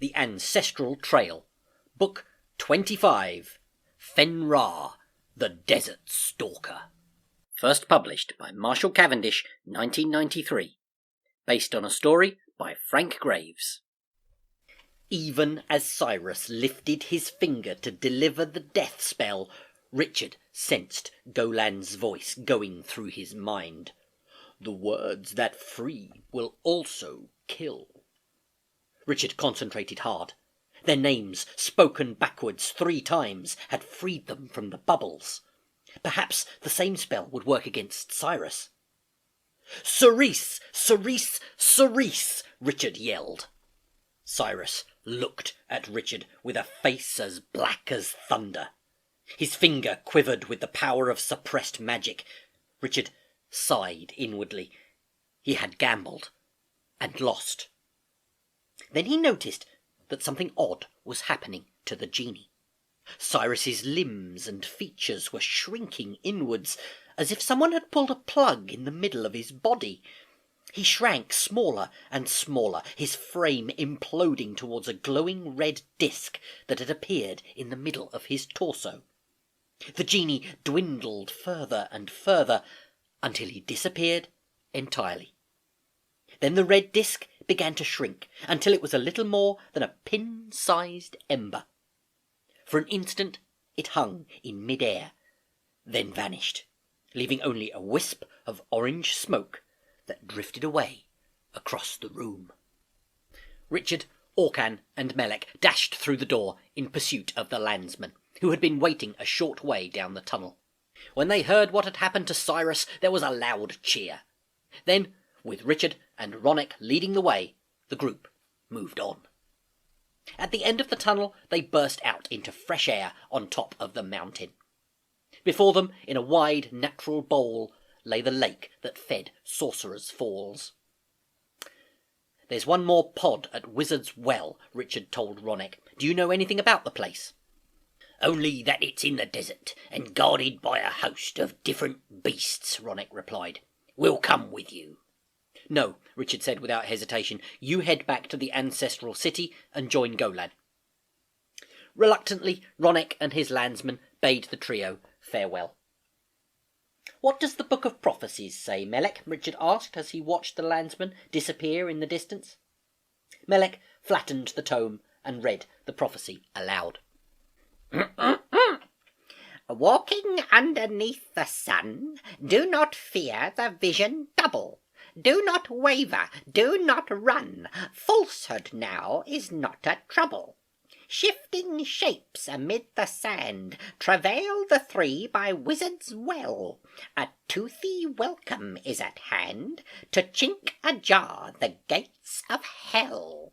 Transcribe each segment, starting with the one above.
The Ancestral Trail, Book 25, Fenrar, the Desert Stalker. First published by Marshall Cavendish, 1993. Based on a story by Frank Graves. Even as Cyrus lifted his finger to deliver the death spell, Richard sensed Golan's voice going through his mind. The words that free will also kill. Richard concentrated hard. Their names, spoken backwards 3 times, had freed them from the bubbles. Perhaps the same spell would work against Cyrus. "Cerise! Cerise! Cerise!" Richard yelled. Cyrus looked at Richard with a face as black as thunder. His finger quivered with the power of suppressed magic. Richard sighed inwardly. He had gambled and lost. Then he noticed that something odd was happening to the genie. Cyrus's limbs and features were shrinking inwards, as if someone had pulled a plug in the middle of his body. He shrank smaller and smaller, his frame imploding towards a glowing red disc that had appeared in the middle of his torso. The genie dwindled further and further, until he disappeared entirely. Then the red disc began to shrink, until it was a little more than a pin-sized ember. For an instant it hung in mid-air, then vanished, leaving only a wisp of orange smoke that drifted away across the room. Richard, Orcan, and Melek dashed through the door in pursuit of the landsman, who had been waiting a short way down the tunnel. When they heard what had happened to Cyrus, there was a loud cheer. Then, with Richard and Ronick leading the way, the group moved on. At the end of the tunnel, they burst out into fresh air on top of the mountain. Before them, in a wide natural bowl, lay the lake that fed Sorcerer's Falls. "There's one more pod at Wizard's Well," Richard told Ronick. "Do you know anything about the place?" "Only that it's in the desert, and guarded by a host of different beasts," Ronick replied. "We'll come with you." "No," Richard said without hesitation. "You head back to the Ancestral City and join Golan." Reluctantly, Ronick and his landsman bade the trio farewell. "What does the Book of Prophecies say, Melek?" Richard asked as he watched the landsman disappear in the distance. Melek flattened the tome and read the prophecy aloud. "Walking underneath the sun, do not fear the vision double. Do not waver, do not run. Falsehood now is not a trouble. Shifting shapes amid the sand, travail the 3 by Wizard's Well. A toothy welcome is at hand, to chink ajar the gates of hell."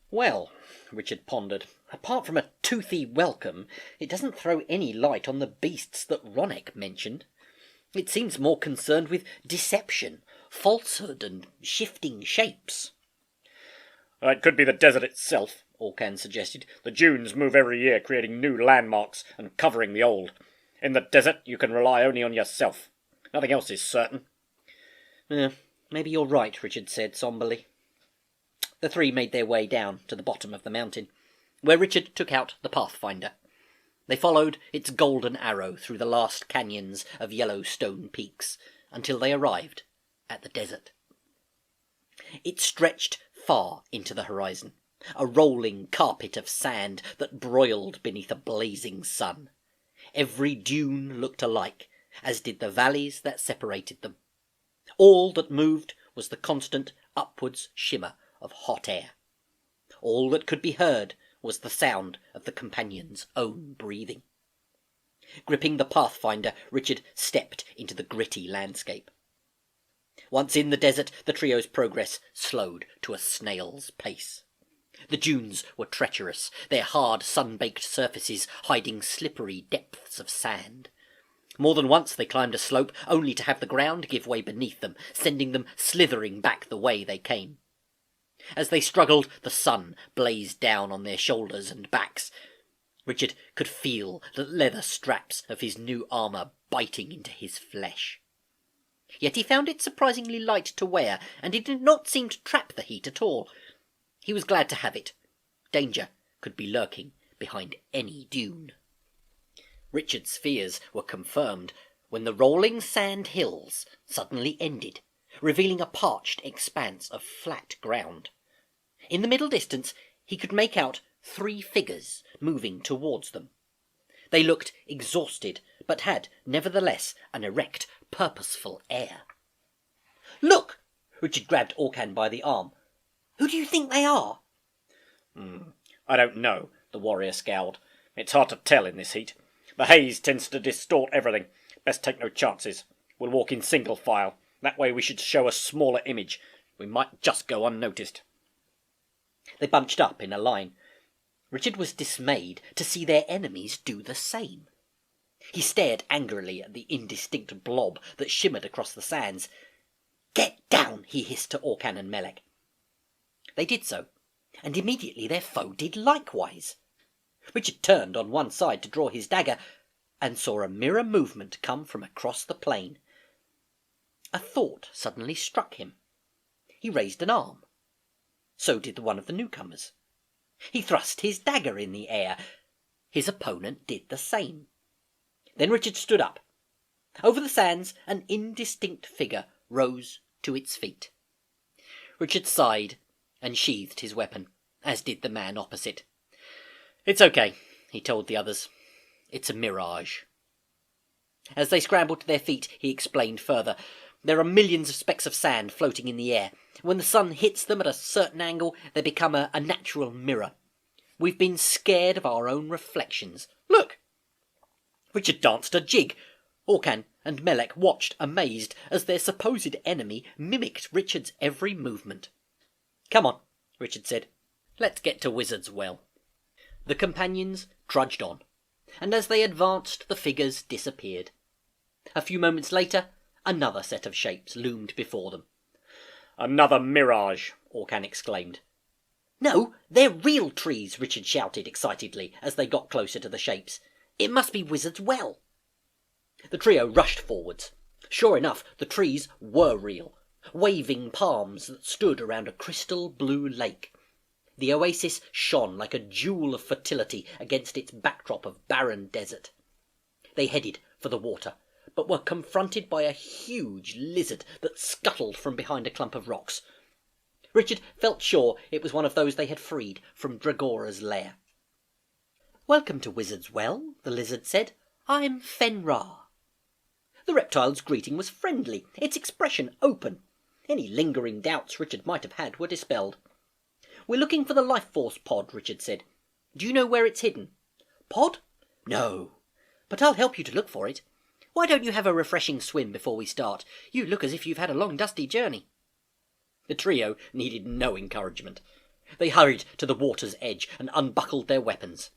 Well, Richard pondered, apart from a toothy welcome, it doesn't throw any light on the beasts that Ronick mentioned. It seems more concerned with deception, falsehood, and shifting shapes. "It could be the desert itself," Orcan suggested. "The dunes move every year, creating new landmarks and covering the old. In the desert, you can rely only on yourself. Nothing else is certain." Maybe you're right," Richard said somberly. The 3 made their way down to the bottom of the mountain, where Richard took out the Pathfinder. They followed its golden arrow through the last canyons of yellow stone peaks, until they arrived at the desert. It stretched far into the horizon, a rolling carpet of sand that broiled beneath a blazing sun. Every dune looked alike, as did the valleys that separated them. All that moved was the constant upwards shimmer of hot air. All that could be heard was the sound of the companion's own breathing. Gripping the Pathfinder, Richard stepped into the gritty landscape. Once in the desert, the trio's progress slowed to a snail's pace. The dunes were treacherous, their hard, sun-baked surfaces hiding slippery depths of sand. More than once they climbed a slope, only to have the ground give way beneath them, sending them slithering back the way they came. As they struggled, the sun blazed down on their shoulders and backs. Richard could feel the leather straps of his new armour biting into his flesh. Yet he found it surprisingly light to wear, and it did not seem to trap the heat at all. He was glad to have it. Danger could be lurking behind any dune. Richard's fears were confirmed when the rolling sand hills suddenly ended, revealing a parched expanse of flat ground. In the middle distance he could make out 3 figures moving towards them. They looked exhausted, but had, nevertheless, an erect, purposeful air. "Look!" Richard grabbed Orcan by the arm. "Who do you think they are?" I don't know," the warrior scowled. "It's hard to tell in this heat. The haze tends to distort everything. Best take no chances. We'll walk in single file. That way we should show a smaller image. We might just go unnoticed." They bunched up in a line. Richard was dismayed to see their enemies do the same. He stared angrily at the indistinct blob that shimmered across the sands. "Get down!" he hissed to Orcan and Melek. They did so, and immediately their foe did likewise. Richard turned on one side to draw his dagger, and saw a mirror movement come from across the plain. A thought suddenly struck him. He raised an arm. So did one of the newcomers. He thrust his dagger in the air. His opponent did the same. Then Richard stood up. Over the sands, an indistinct figure rose to its feet. Richard sighed and sheathed his weapon, as did the man opposite. "It's okay," he told the others. "It's a mirage." As they scrambled to their feet, he explained further. "There are millions of specks of sand floating in the air. When the sun hits them at a certain angle, they become a natural mirror. We've been scared of our own reflections. Look!" Richard danced a jig. Orcan and Melek watched, amazed, as their supposed enemy mimicked Richard's every movement. "Come on," Richard said. "Let's get to Wizard's Well." The companions trudged on, and as they advanced the figures disappeared. A few moments later, another set of shapes loomed before them. "Another mirage!" Orcan exclaimed. "No, they're real trees," Richard shouted excitedly as they got closer to the shapes. "It must be Wizard's Well." The trio rushed forwards. Sure enough, the trees were real, waving palms that stood around a crystal blue lake. The oasis shone like a jewel of fertility against its backdrop of barren desert. They headed for the water, but were confronted by a huge lizard that scuttled from behind a clump of rocks. Richard felt sure it was one of those they had freed from Dragora's lair. "Welcome to Wizard's Well," the lizard said. "I'm Fenrar." The reptile's greeting was friendly, its expression open. Any lingering doubts Richard might have had were dispelled. "We're looking for the life force pod," Richard said. "Do you know where it's hidden?" "Pod? No. But I'll help you to look for it. Why don't you have a refreshing swim before we start? You look as if you've had a long, dusty journey." The trio needed no encouragement. They hurried to the water's edge and unbuckled their weapons.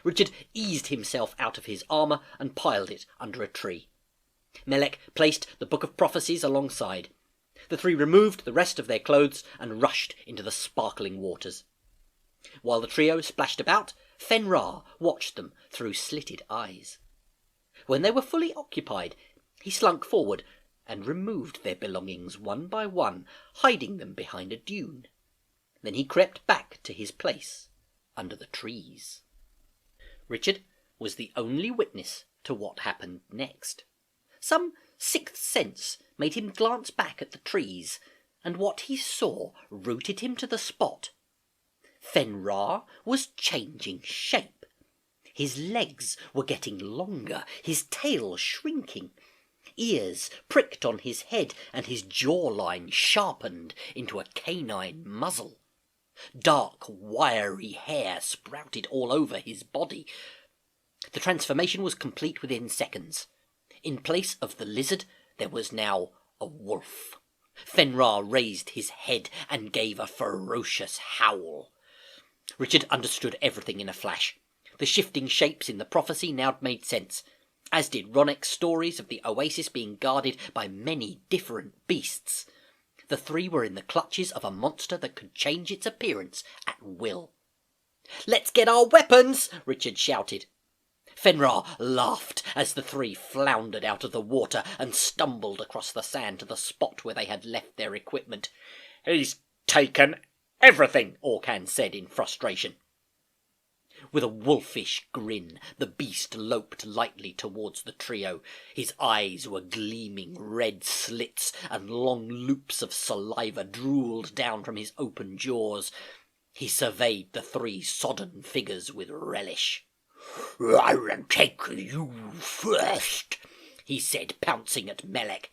Richard eased himself out of his armour and piled it under a tree. Melek placed the Book of Prophecies alongside. The 3 removed the rest of their clothes and rushed into the sparkling waters. While the trio splashed about, Fenrar watched them through slitted eyes. When they were fully occupied, he slunk forward and removed their belongings one by one, hiding them behind a dune. Then he crept back to his place under the trees. Richard was the only witness to what happened next. Some sixth sense made him glance back at the trees, and what he saw rooted him to the spot. Fenrar was changing shape. His legs were getting longer, his tail shrinking. Ears pricked on his head, and his jawline sharpened into a canine muzzle. Dark, wiry hair sprouted all over his body. The transformation was complete within seconds. In place of the lizard, there was now a wolf. Fenrar raised his head and gave a ferocious howl. Richard understood everything in a flash. The shifting shapes in the prophecy now made sense, as did Ronek's stories of the oasis being guarded by many different beasts. The 3 were in the clutches of a monster that could change its appearance at will. "Let's get our weapons!" Richard shouted. Fenrar laughed as the 3 floundered out of the water and stumbled across the sand to the spot where they had left their equipment. "He's taken Everything, Orcan said in frustration. With a wolfish grin, the beast loped lightly towards the trio. His eyes were gleaming red slits, and long loops of saliva drooled down from his open jaws. He surveyed the three sodden figures with relish. "I'll take you first," he said, pouncing at Melek.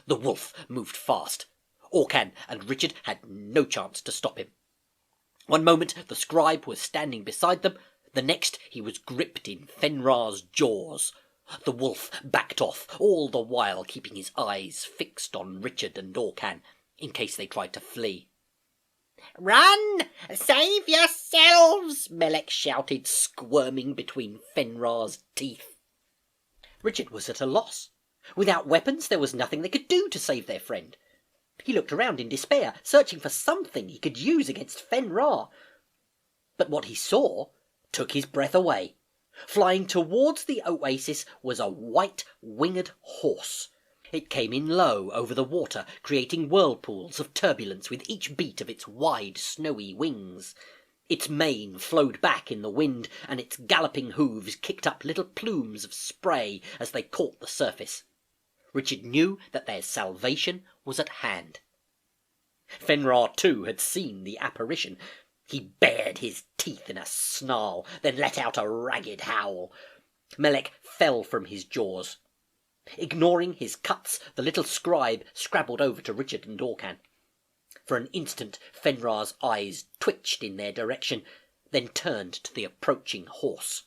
The wolf moved fast. Orcan and Richard had no chance to stop him. One moment the scribe was standing beside them, the next he was gripped in Fenrar's jaws. The wolf backed off, all the while keeping his eyes fixed on Richard and Orcan, in case they tried to flee. "Run! Save yourselves!" Melek shouted, squirming between Fenrar's teeth. Richard was at a loss. Without weapons there was nothing they could do to save their friend. He looked around in despair, searching for something he could use against Fenrar. But what he saw took his breath away. Flying towards the oasis was a white winged horse. It came in low over the water, creating whirlpools of turbulence with each beat of its wide, snowy wings. Its mane flowed back in the wind, and its galloping hooves kicked up little plumes of spray as they caught the surface. Richard knew that their salvation was at hand. Fenrar, too, had seen the apparition. He bared his teeth in a snarl, then let out a ragged howl. Melek fell from his jaws. Ignoring his cuts, the little scribe scrabbled over to Richard and Orcan. For an instant Fenrar's eyes twitched in their direction, then turned to the approaching horse.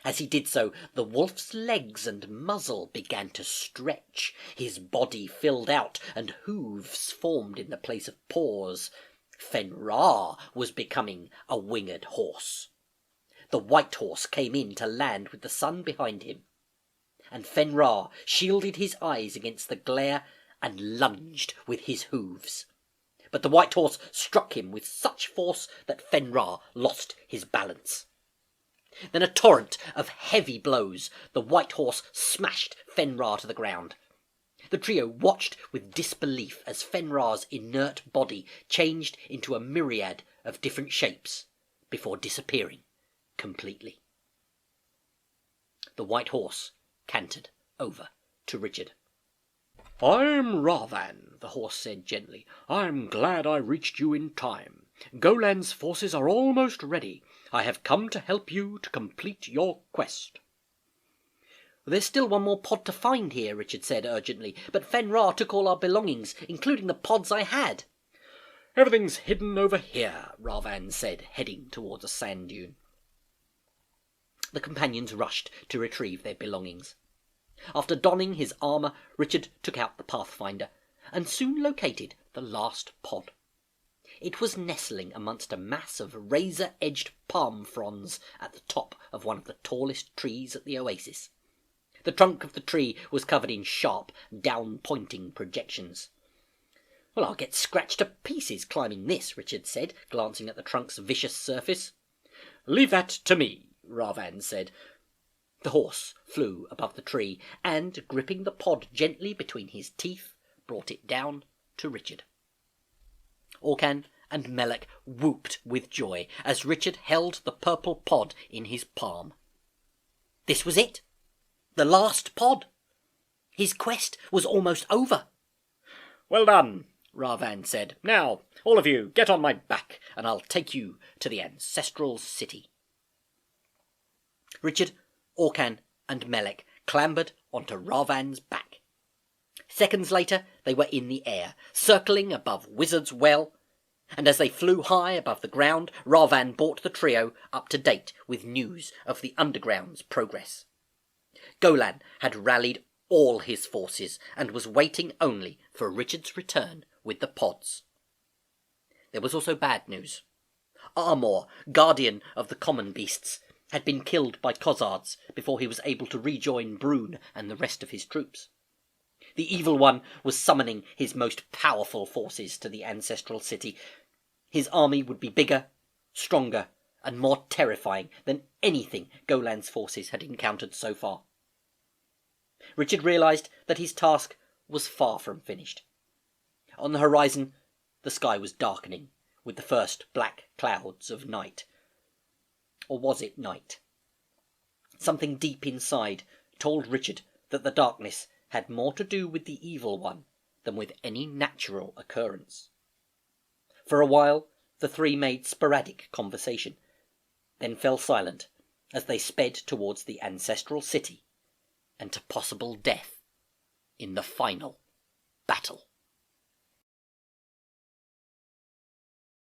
As he did so, the wolf's legs and muzzle began to stretch. His body filled out, and hooves formed in the place of paws. Fenrar was becoming a winged horse. The white horse came in to land with the sun behind him, and Fenrar shielded his eyes against the glare and lunged with his hooves. But the white horse struck him with such force that Fenrar lost his balance. Then a torrent of heavy blows, the white horse smashed Fenrar to the ground. The trio watched with disbelief as Fenrar's inert body changed into a myriad of different shapes before disappearing completely. The white horse cantered over to Richard. "I'm Ravan," the horse said gently. "I'm glad I reached you in time. Golan's forces are almost ready. I have come to help you to complete your quest." "There's still one more pod to find here," Richard said urgently, "but Fenrar took all our belongings, including the pods I had." "Everything's hidden over here," Ravan said, heading towards a sand dune. The companions rushed to retrieve their belongings. After donning his armour, Richard took out the Pathfinder, and soon located the last pod. It was nestling amongst a mass of razor-edged palm fronds at the top of one of the tallest trees at the oasis. The trunk of the tree was covered in sharp, down-pointing projections. "Well, I'll get scratched to pieces climbing this," Richard said, glancing at the trunk's vicious surface. "Leave that to me," Ravan said. The horse flew above the tree, and, gripping the pod gently between his teeth, brought it down to Richard. Orcan and Melek whooped with joy as Richard held the purple pod in his palm. This was it. The last pod. His quest was almost over. "Well done," Ravan said. "Now, all of you, get on my back, and I'll take you to the Ancestral city." Richard, Orcan, and Melek clambered onto Ravan's back. Seconds later they were in the air, circling above Wizard's Well, and as they flew high above the ground, Ravan brought the trio up to date with news of the Underground's progress. Golan had rallied all his forces and was waiting only for Richard's return with the pods. There was also bad news. Armor, guardian of the common beasts, had been killed by Khazards before he was able to rejoin Brune and the rest of his troops. The Evil One was summoning his most powerful forces to the Ancestral city. His army would be bigger, stronger, and more terrifying than anything Golan's forces had encountered so far. Richard realized that his task was far from finished. On the horizon, the sky was darkening, with the first black clouds of night. Or was it night? Something deep inside told Richard that the darkness had more to do with the evil one than with any natural occurrence. For a while the three made sporadic conversation, then fell silent as they sped towards the ancestral city and to possible death in the final battle.